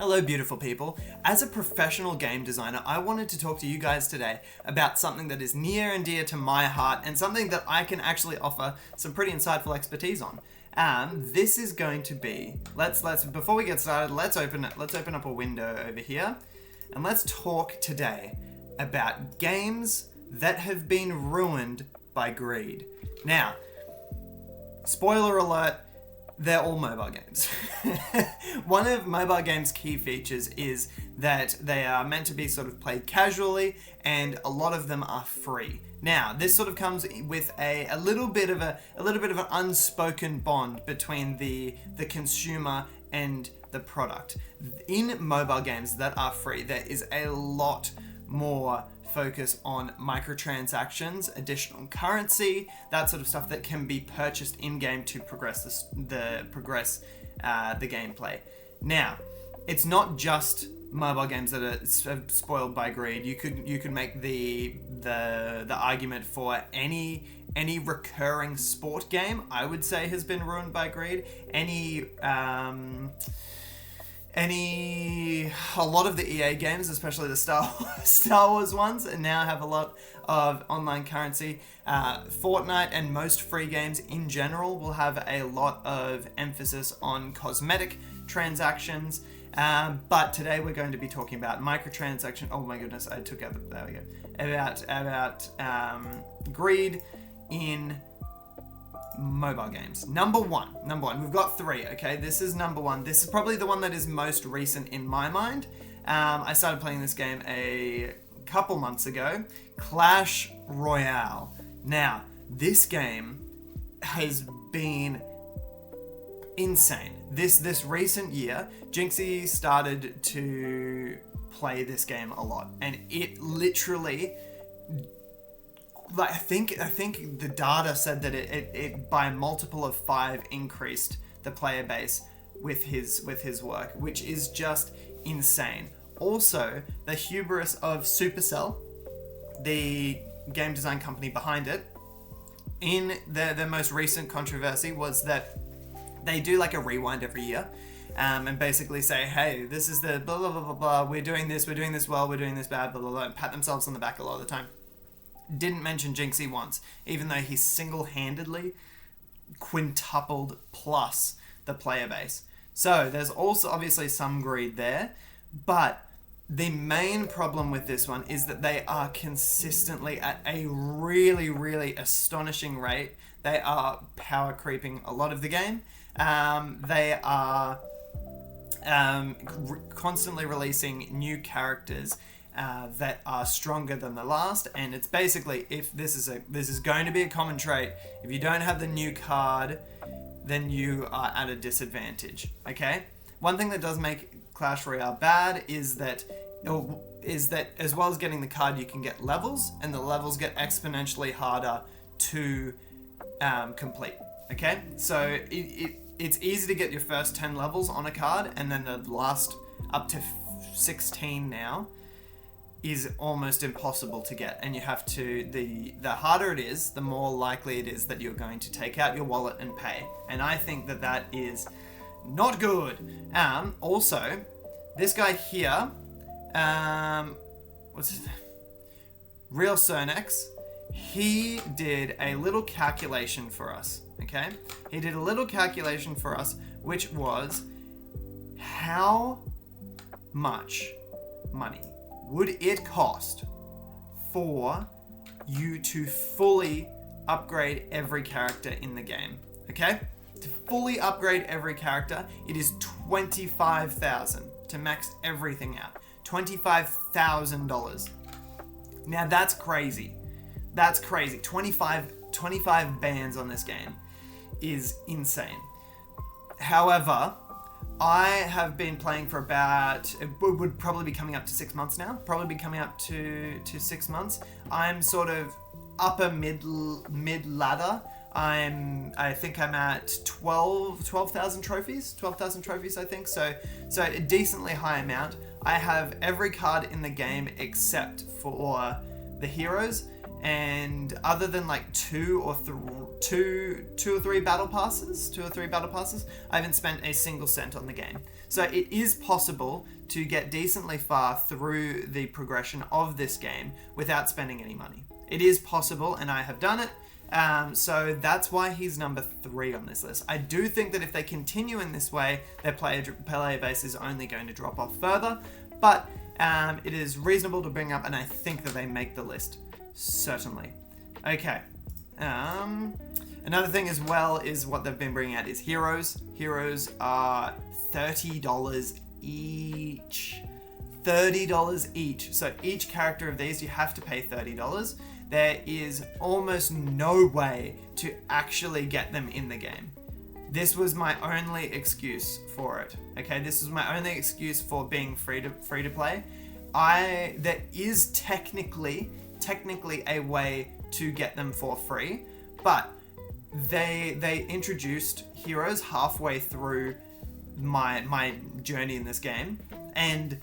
Hello beautiful people. As a professional game designer, I wanted to talk to you guys today about something that is near and dear to my heart and something that I can actually offer some pretty insightful expertise on. This is going to be, before we get started, let's open up a window over here and let's talk today about games that have been ruined by greed. Now, spoiler alert, they're all mobile games. One of mobile games' key features is that they are meant to be sort of played casually, and a lot of them are free. Now, this sort of comes with a little bit of an unspoken bond between the consumer and the product. In mobile games that are free, there is a lot more focus on microtransactions, additional currency, that sort of stuff that can be purchased in-game to progress the gameplay. Now, it's not just mobile games that are spoiled by greed. You could make the argument for any recurring sport game, I would say, has been ruined by greed. A lot of the EA games, especially the Star Wars ones, now have a lot of online currency. Fortnite and most free games in general will have a lot of emphasis on cosmetic transactions. But today we're going to be talking about microtransaction. Oh my goodness, I took out there we go. About greed in mobile games. Number one. We've got three, okay? This is number one. This is probably the one that is most recent in my mind. I started playing this game a couple months ago. Clash Royale. Now, this game has been insane. This recent year, Jinxie started to play this game a lot, and it literally, like, I think the data said that it by a multiple of 5 increased the player base with his work, which is just insane. Also, the hubris of Supercell, the game design company behind it, in their most recent controversy was that they do like a rewind every year, and basically say, hey, this is the blah blah blah blah blah, we're doing this well, we're doing this bad, blah blah blah, and pat themselves on the back a lot of the time. Didn't mention Jinxie once, even though he single-handedly quintupled plus the player base. So there's also obviously some greed there, but the main problem with this one is that they are consistently at a really, really astonishing rate. They are power creeping a lot of the game. They are constantly releasing new characters that are stronger than the last, and it's basically, if this is going to be a common trait, if you don't have the new card, then you are at a disadvantage. Okay? One thing that does make Clash Royale bad is that as well as getting the card, you can get levels, and the levels get exponentially harder to complete. Okay? So it's easy to get your first 10 levels on a card, and then the last up to 16 now is almost impossible to get, and you have to, the harder it is, the more likely it is that you're going to take out your wallet and pay, and I think that is not good. Also, this guy here, what's his name? Real Cernex, he did a little calculation for us, okay? He did a little calculation for us, which was how much money would it cost for you to fully upgrade every character in the game, okay? To fully upgrade every character, it is $25,000 to max everything out. $25,000. Now that's crazy. That's crazy. 25 bands on this game is insane. However, I have been playing for about, it would probably be coming up to 6 months now. Probably be coming up to 6 months. I'm sort of upper mid ladder. I think I'm at 12,000 trophies. 12,000 trophies, I think. So a decently high amount. I have every card in the game except for the heroes, and other than like two or three battle passes, I haven't spent a single cent on the game. So it is possible to get decently far through the progression of this game without spending any money. It is possible, and I have done it. So that's why he's number 3 on this list. I do think that if they continue in this way, their player base is only going to drop off further, but it is reasonable to bring up, and I think that they make the list. Certainly. Okay. Another thing as well is what they've been bringing out is heroes. Heroes are $30 each. $30 each. So each character of these, you have to pay $30. There is almost no way to actually get them in the game. This was my only excuse for it. Okay, this was my only excuse for being free to play. There is technically a way to get them for free, but they introduced heroes halfway through my journey in this game, and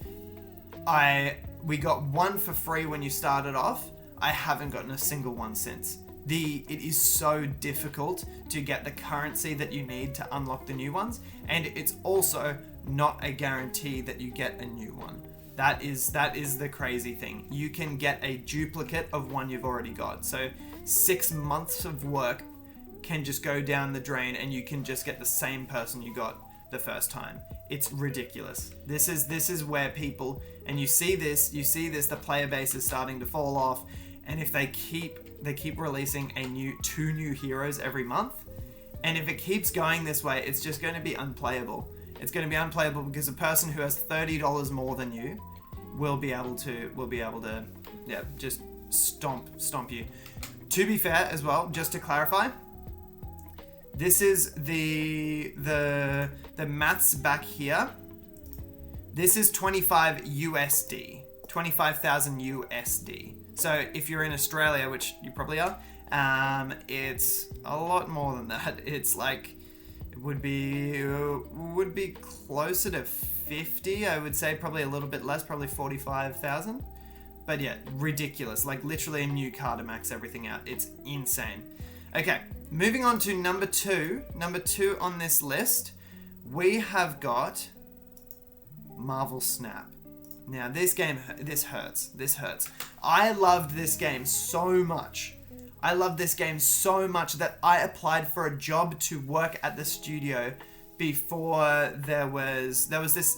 we got one for free when you started off. I haven't gotten a single one since. It is so difficult to get the currency that you need to unlock the new ones, and it's also not a guarantee that you get a new one. That is the crazy thing. You can get a duplicate of one you've already got. So 6 months of work can just go down the drain, and you can just get the same person you got the first time. It's ridiculous. This is where people, and you see this, the player base is starting to fall off, and if they keep releasing two new heroes every month, and if it keeps going this way, it's just going to be unplayable. It's going to be unplayable because a person who has $30 more than you will be able to just stomp you. To be fair as well, just to clarify, this is the maths back here. This is 25 USD, 25,000 USD. So if you're in Australia, which you probably are, it's a lot more than that. It's like, it would be closer to 50, I would say, probably a little bit less, probably 45,000. But yeah, ridiculous. Like literally a new car to max everything out. It's insane. Okay, moving on to number 2. Number 2 on this list, we have got Marvel Snap. Now this hurts. I loved this game so much. That I applied for a job to work at the studio before there was this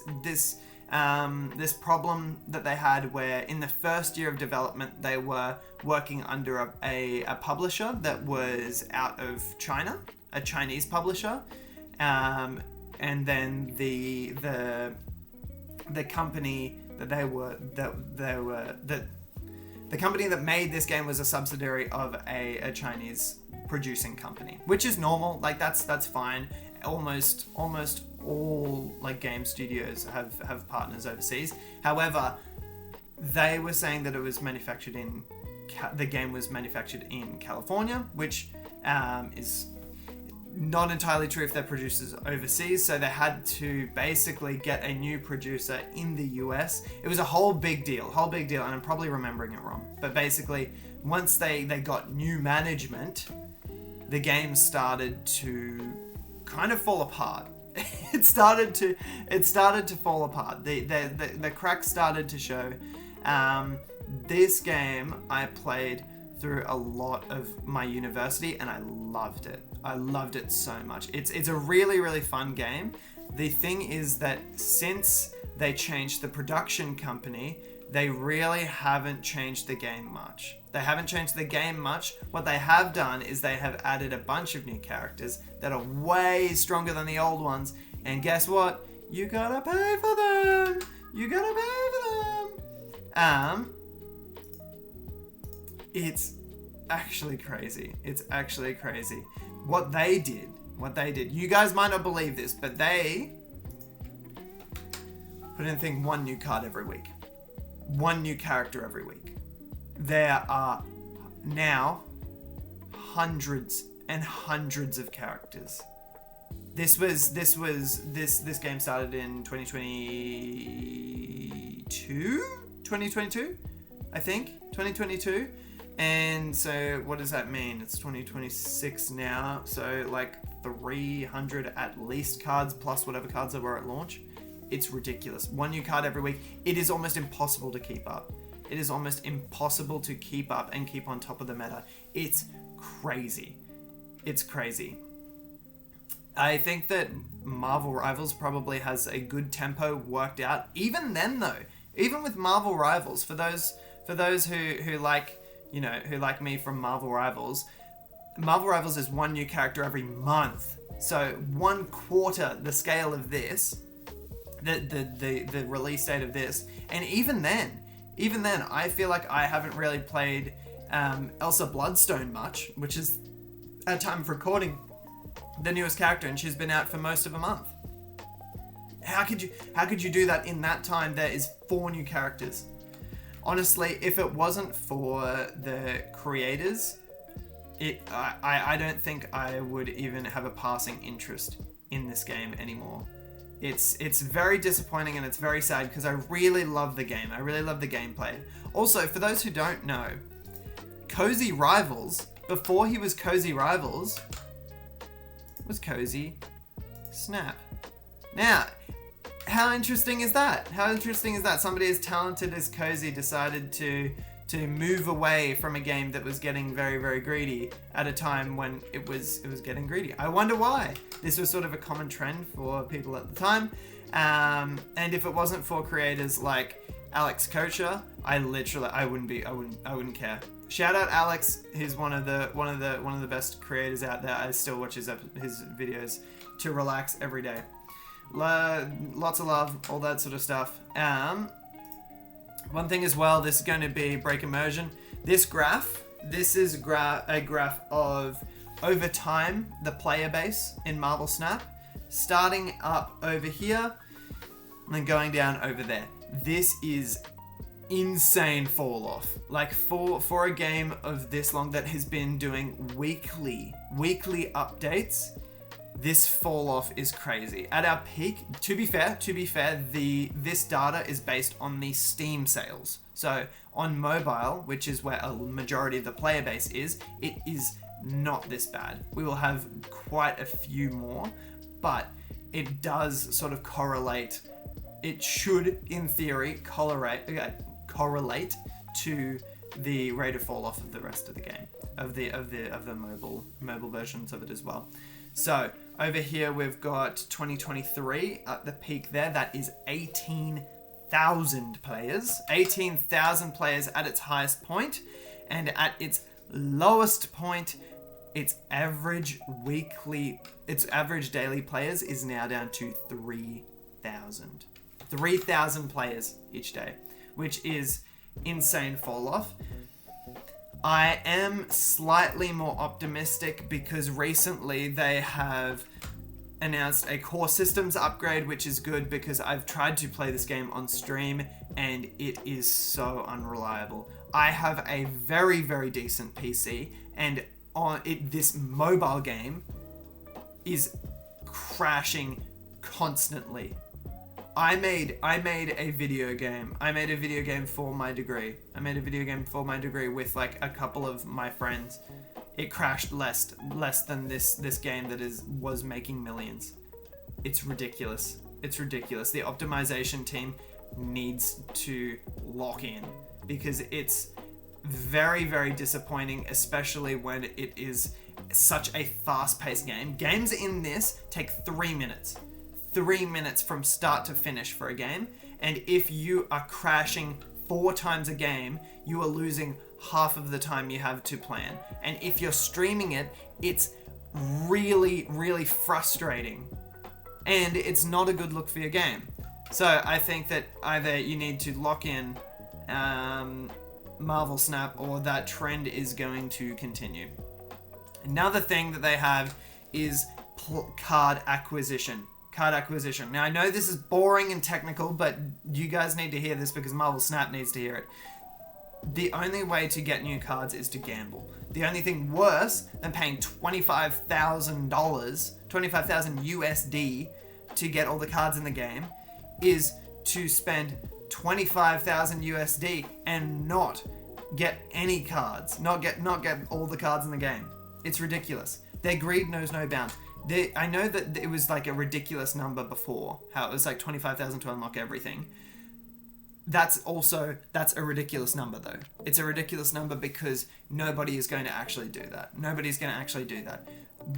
problem that they had, where in the first year of development they were working under a publisher that was out of China, a Chinese publisher, and then the company the company that made this game was a subsidiary of a Chinese producing company, which is normal. Like that's fine. Almost all like game studios have partners overseas. However, they were saying that it was manufactured the game was manufactured in California, which is not entirely true if they're producers overseas. So they had to basically get a new producer in the US. It was a whole big deal, and I'm probably remembering it wrong. But basically, once they got new management, the game started to kind of fall apart. It started to fall apart. The cracks started to show. This game I played through a lot of my university, and I loved it. I loved it so much. It's a really, really fun game. The thing is that since they changed the production company, they really haven't changed the game much. What they have done is they have added a bunch of new characters that are way stronger than the old ones, and guess what? You gotta pay for them! It's actually crazy. What they did, you guys might not believe this, but they put in one new card every week. One new character every week. There are now hundreds and hundreds of characters. This game started in 2022, I think. 2022. And so what does that mean? It's 2026 now. So like 300 at least cards plus whatever cards there were at launch. It's ridiculous. One new card every week. It is almost impossible to keep up. It is almost impossible to keep up and keep on top of the meta. It's crazy. It's crazy. I think that Marvel Rivals probably has a good tempo worked out. Even then though, even with Marvel Rivals, for those who like, you know, who like me from Marvel Rivals is one new character every month. So 1/4 the scale of this, the release date of this, and even then, I feel like I haven't really played Elsa Bloodstone much, which is at time of recording the newest character, and she's been out for most of a month. How could you do that in that time? There is 4 new characters. Honestly, if it wasn't for the creators, I don't think I would even have a passing interest in this game anymore. It's very disappointing and it's very sad because I really love the game. I really love the gameplay. Also, for those who don't know, Cozy Rivals, before he was Cozy Rivals, was Cozy Snap. Now, how interesting is that? How interesting is that? Somebody as talented as Cozy decided to move away from a game that was getting very, very greedy at a time when it was getting greedy. I wonder why. This was sort of a common trend for people at the time. And if it wasn't for creators like Alex Kocher, I wouldn't care. Shout out Alex. He's one of the best creators out there. I still watch his videos to relax every day. Lots of love, all that sort of stuff. One thing as well, this is going to be break immersion. This is a graph of over time the player base in Marvel Snap, starting up over here and then going down over there. This is insane fall off. Like for a game of this long that has been doing weekly updates, this fall off is crazy. At our peak, to be fair, this data is based on the Steam sales. So on mobile, which is where a majority of the player base is, it is not this bad. We will have quite a few more, but it does sort of correlate. It should, in theory, correlate to the rate of fall off of the rest of the game, of the mobile versions of it as well. So over here we've got 2023 at the peak there. That is 18,000 players. 18,000 players at its highest point, and at its lowest point, its average daily players is now down to 3,000. 3,000 players each day, which is insane fall off. I am slightly more optimistic because recently they have announced a core systems upgrade, which is good because I've tried to play this game on stream and it is so unreliable. I have a very, very decent PC, and this mobile game is crashing constantly. I made a video game. I made a video game for my degree. With like a couple of my friends. It crashed less than this game that was making millions. It's ridiculous. The optimization team needs to lock in because it's very, very disappointing, especially when it is such a fast-paced game. Games in this take 3 minutes. 3 minutes from start to finish for a game, and if you are crashing 4 times a game, you are losing half of the time you have to plan. And if you're streaming it, it's really, really frustrating, and it's not a good look for your game. So I think that either you need to lock in Marvel Snap, or that trend is going to continue. Another thing that they have is card acquisition. Now, I know this is boring and technical, but you guys need to hear this because Marvel Snap needs to hear it. The only way to get new cards is to gamble. The only thing worse than paying $25,000 USD to get all the cards in the game is to spend $25,000 USD and not get any cards, not get all the cards in the game. It's ridiculous. Their greed knows no bounds. I know that it was like a ridiculous number before, how it was like 25,000 to unlock everything. That's a ridiculous number though. It's a ridiculous number because nobody is going to actually do that. Nobody's going to actually do that.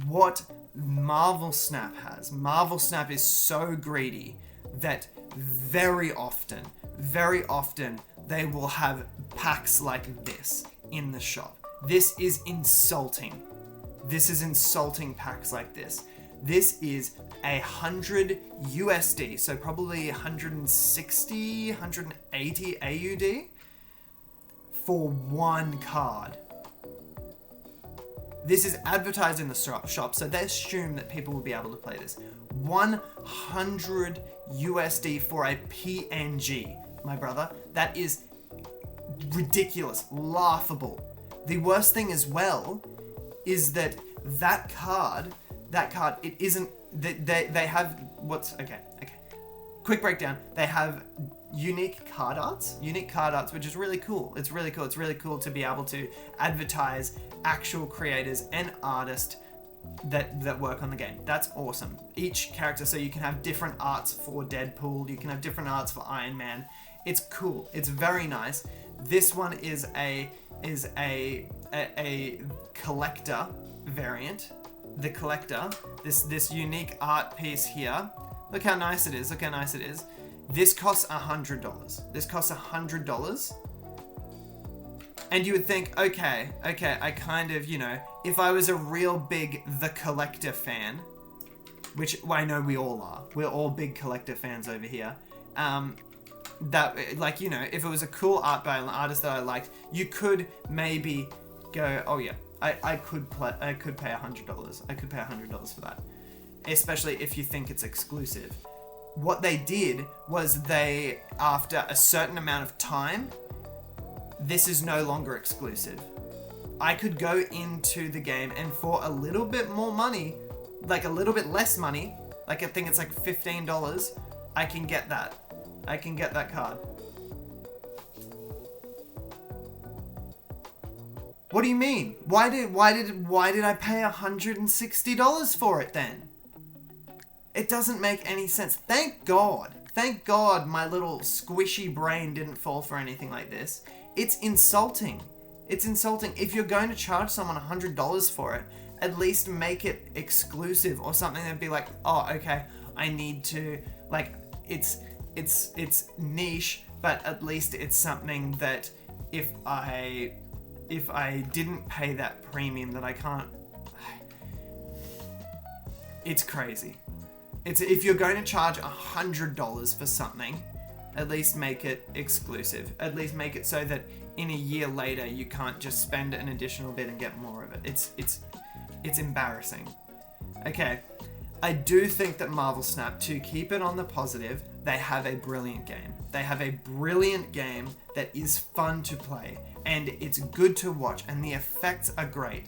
What Marvel Snap is so greedy that very often, they will have packs like this in the shop. This is insulting. Packs like this. This is 100 USD, so probably 160, 180 AUD for one card. This is advertised in the shop, so they assume that people will be able to play this. 100 USD for a PNG, my brother. That is ridiculous, laughable. The worst thing as well is that card, it isn't, they have, okay. Quick breakdown. They have unique card arts, which is really cool. It's really cool to be able to advertise actual creators and artists that work on the game. That's awesome. Each character, so you can have different arts for Deadpool, you can have different arts for Iron Man. It's cool. It's very nice. This one is a collector variant. The collector, this unique art piece here. Look how nice it is. This costs $100. And you would think, okay, I kind of, if I was a real big The Collector fan, which I know we all are. We're all big Collector fans over here. That, if it was a cool art by an artist that I liked, you could maybe go, oh yeah, I could pay $100. I could pay $100 for that. Especially if you think it's exclusive. What they did was after a certain amount of time, this is no longer exclusive. I could go into the game and for a little bit more money, like a little bit less money, like I think it's like $15, I can get that. I can get that card. What do you mean? Why did I pay $160 for it then? It doesn't make any sense. Thank God my little squishy brain didn't fall for anything like this. It's insulting. If you're going to charge someone $100 for it, at least make it exclusive or something that'd be like, oh, okay, I need to, like, it's niche, but at least it's something that if I didn't pay that premium that I can't. It's crazy. If you're going to charge $100 for something, at least make it exclusive. At least make it so that in a year later you can't just spend an additional bit and get more of it. It's embarrassing. Okay, I do think that Marvel Snap, to keep it on the positive, they have a brilliant game. They have a brilliant game that is fun to play, and it's good to watch, and the effects are great.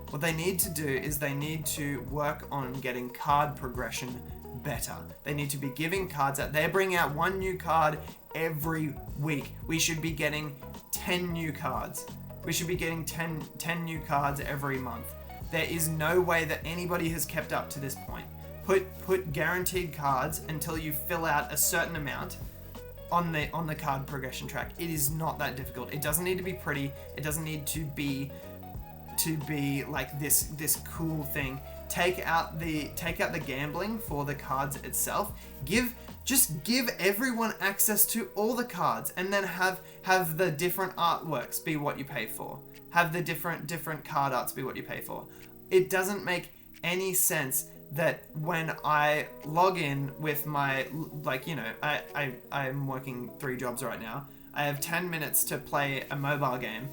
What they need to do is they need to work on getting card progression better. They need to be giving cards out. They're bringing out one new card every week. We should be getting 10 new cards. We should be getting 10 new cards every month. There is no way that anybody has kept up to this point. Put guaranteed cards until you fill out a certain amount on the card progression track. It is not that difficult. It doesn't need to be pretty. It doesn't need to be like this cool thing. Take out the gambling for the cards itself. Just give everyone access to all the cards, and then have the different artworks be what you pay for. Have the different card arts be what you pay for. It doesn't make any sense that when I log in with my, I'm working 3 jobs right now. I have 10 minutes to play a mobile game,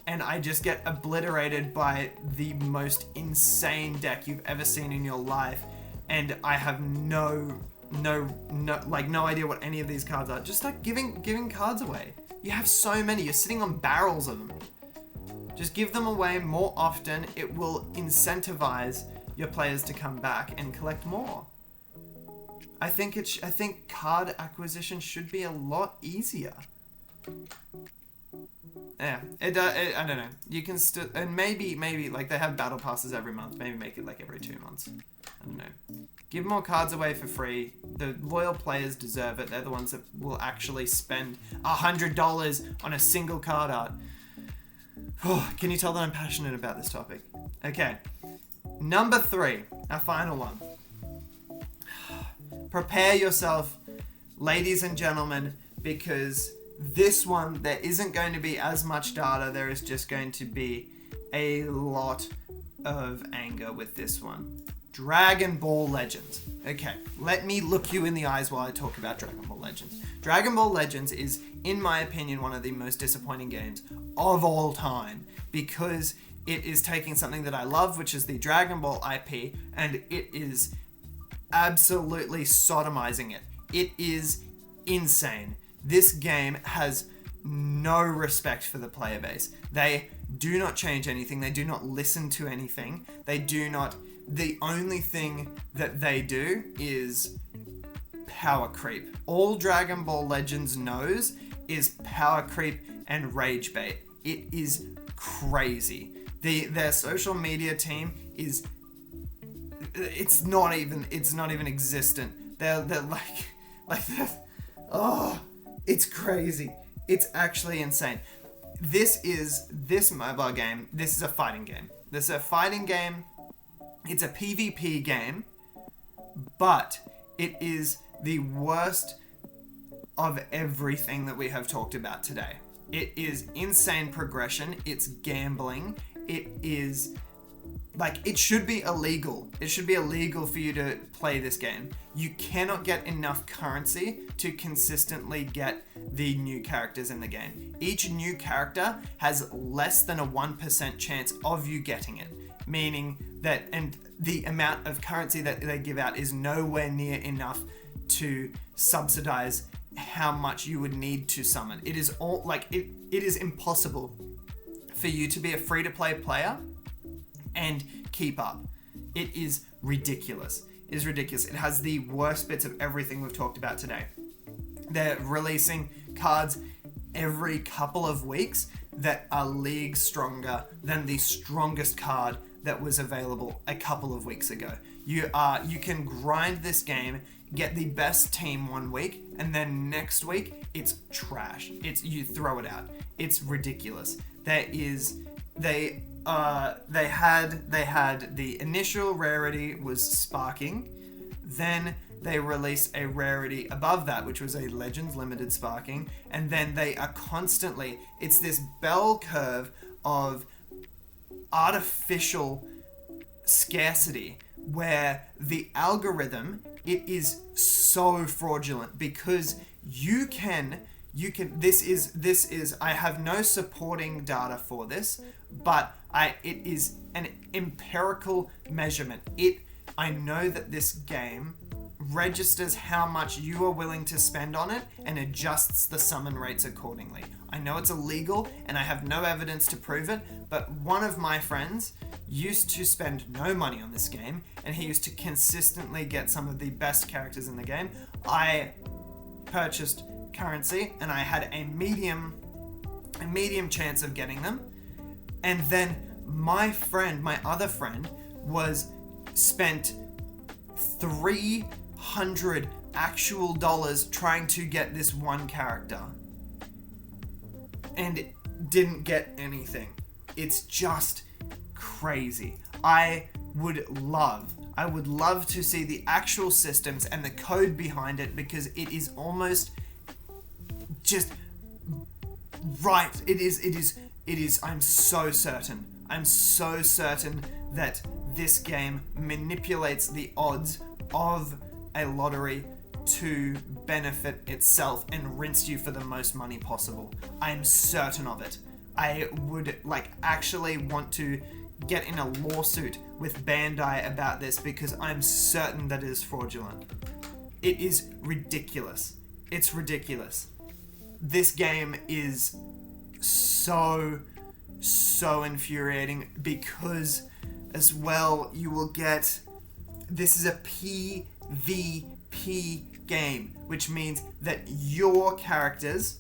and I just get obliterated by the most insane deck you've ever seen in your life, and I have no idea what any of these cards are. Just start giving cards away. You have so many. You're sitting on barrels of them. Just give them away more often. It will incentivize your players to come back and collect more. I think card acquisition should be a lot easier. Yeah, I don't know. You can still, and maybe like they have battle passes every month. Maybe make it like every 2 months. I don't know. Give more cards away for free. The loyal players deserve it. They're the ones that will actually spend $100 on a single card art. Can you tell that I'm passionate about this topic? Okay. Number 3, our final one. Prepare yourself, ladies and gentlemen, because this one, there isn't going to be as much data. There is just going to be a lot of anger with this one. Dragon Ball Legends. Okay, let me look you in the eyes while I talk about Dragon Ball Legends. Dragon Ball Legends is, in my opinion, one of the most disappointing games of all time, because it is taking something that I love, which is the Dragon Ball IP, and it is absolutely sodomizing it. It is insane. This game has no respect for the player base. They do not change anything. They do not listen to anything. They do not... The only thing that they do is power creep. All Dragon Ball Legends knows is power creep and rage bait. It is crazy. Their social media team is... It's not even existent. They're it's crazy. It's actually insane. This mobile game, this is a fighting game. This is a fighting game. It's a PvP game, but it is the worst of everything that we have talked about today. It is insane progression. It's gambling. It is... it should be illegal. It should be illegal for you to play this game. You cannot get enough currency to consistently get the new characters in the game. Each new character has less than a 1% chance of you getting it. Meaning that, and the amount of currency that they give out is nowhere near enough to subsidize how much you would need to summon. It is all, it is impossible for you to be a free-to-play player and keep up. It is ridiculous. It is ridiculous. It has the worst bits of everything we've talked about today. They're releasing cards every couple of weeks that are leagues stronger than the strongest card that was available a couple of weeks ago. You can grind this game, get the best team 1 week, and then next week it's trash. You throw it out. It's ridiculous. They had the initial rarity was sparking, then they released a rarity above that, which was a Legends Limited sparking, and then they are constantly, it's this bell curve of artificial scarcity where the algorithm, it is so fraudulent because this is I have no supporting data for this, but it is an empirical measurement. I know that this game registers how much you are willing to spend on it and adjusts the summon rates accordingly. I know it's illegal and I have no evidence to prove it, but one of my friends used to spend no money on this game and he used to consistently get some of the best characters in the game. I purchased currency and I had a medium chance of getting them, and then my other friend spent $300 actual dollars trying to get this one character and didn't get anything. It's just crazy. I would love to see the actual systems and the code behind it, because it is almost just right. It is. I'm so certain that this game manipulates the odds of a lottery to benefit itself and rinse you for the most money possible. I'm certain of it. I would actually want to get in a lawsuit with Bandai about this, because I'm certain that it is fraudulent. It is ridiculous. It's ridiculous. This game is so infuriating because as well you will get, this is a PvP game, which means that your characters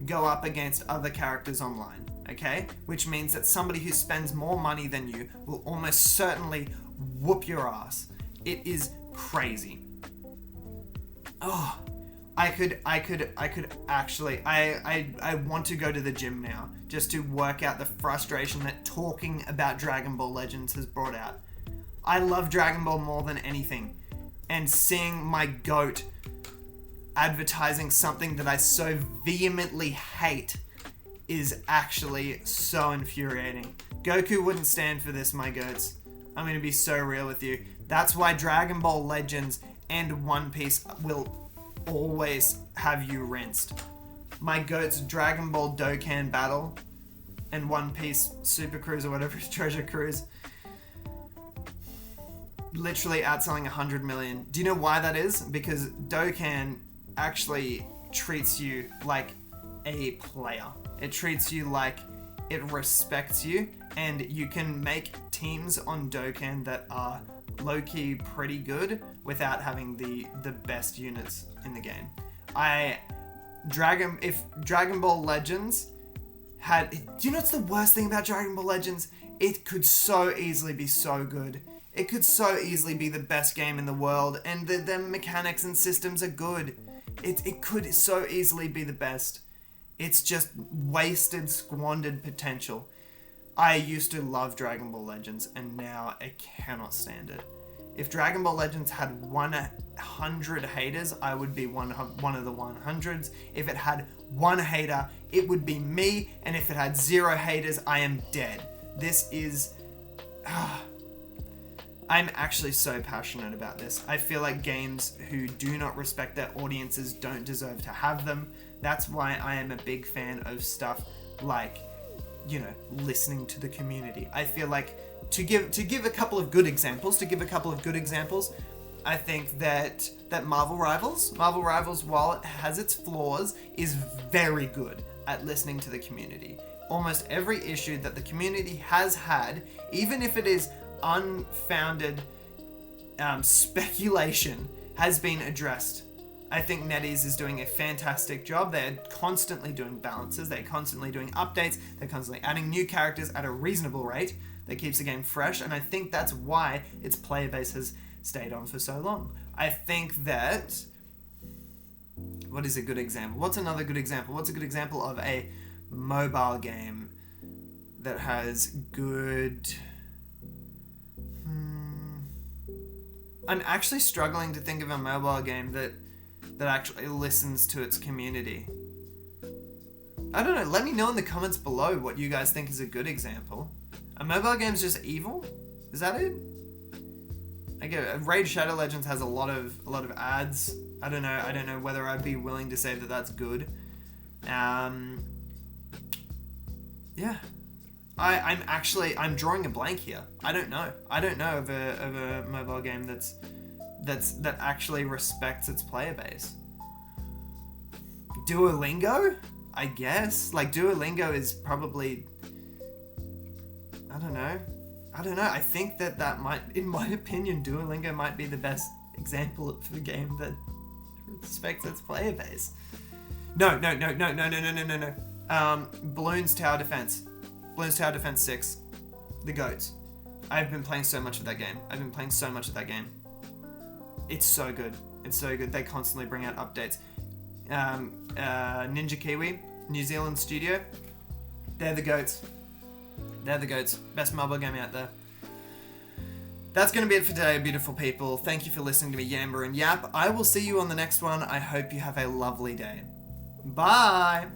go up against other characters online, okay? Which means that somebody who spends more money than you will almost certainly whoop your ass. It is crazy. Oh, I could actually, I want to go to the gym now just to work out the frustration that talking about Dragon Ball Legends has brought out. I love Dragon Ball more than anything, and seeing my goat advertising something that I so vehemently hate is actually so infuriating. Goku wouldn't stand for this, my goats. I'm gonna be so real with you. That's why Dragon Ball Legends and One Piece will always have you rinsed. My goat's Dragon Ball Dokkan Battle and One Piece Super Cruise or whatever, Treasure Cruise, literally outselling 100 million. Do you know why that is? Because Dokkan actually treats you like a player. It treats you like it respects you, and you can make teams on Dokkan that are low-key pretty good without having the best units in the game. If Dragon Ball Legends had... Do you know what's the worst thing about Dragon Ball Legends? It could so easily be so good. It could so easily be the best game in the world, and the mechanics and systems are good. It could so easily be the best. It's just wasted, squandered potential. I used to love Dragon Ball Legends, and now I cannot stand it. If Dragon Ball Legends had 100 haters, I would be one of the 100s. If it had one hater, it would be me, and if it had 0 haters, I am dead. This is... I'm actually so passionate about this. I feel like games who do not respect their audiences don't deserve to have them. That's why I am a big fan of stuff like, you know, listening to the community. I feel like to give a couple of good examples, I think that Marvel Rivals, while it has its flaws, is very good at listening to the community. Almost every issue that the community has had, even if it is unfounded speculation, has been addressed. I think NetEase is doing a fantastic job. They're constantly doing balances, they're constantly doing updates, they're constantly adding new characters at a reasonable rate that keeps the game fresh, and I think that's why its player base has stayed on for so long. I think that... What is a good example? What's another good example? What's a good example of a mobile game that has good... I'm actually struggling to think of a mobile game that actually listens to its community. I don't know, let me know in the comments below what you guys think is a good example. A mobile game's just evil? Is that it? I get Raid Shadow Legends has a lot of ads. I don't know whether I'd be willing to say that that's good. Yeah. I'm drawing a blank here. I don't know of a mobile game that actually respects its player base. Duolingo? I guess. Like, Duolingo is probably... I don't know. I think that might, in my opinion, Duolingo might be the best example of a game that respects its player base. No. Bloons Tower Defense 6. The GOATs. I've been playing so much of that game. It's so good. They constantly bring out updates. Ninja Kiwi, New Zealand studio. They're the GOATs. Best mobile game out there. That's going to be it for today, beautiful people. Thank you for listening to me yammer and yap. I will see you on the next one. I hope you have a lovely day. Bye!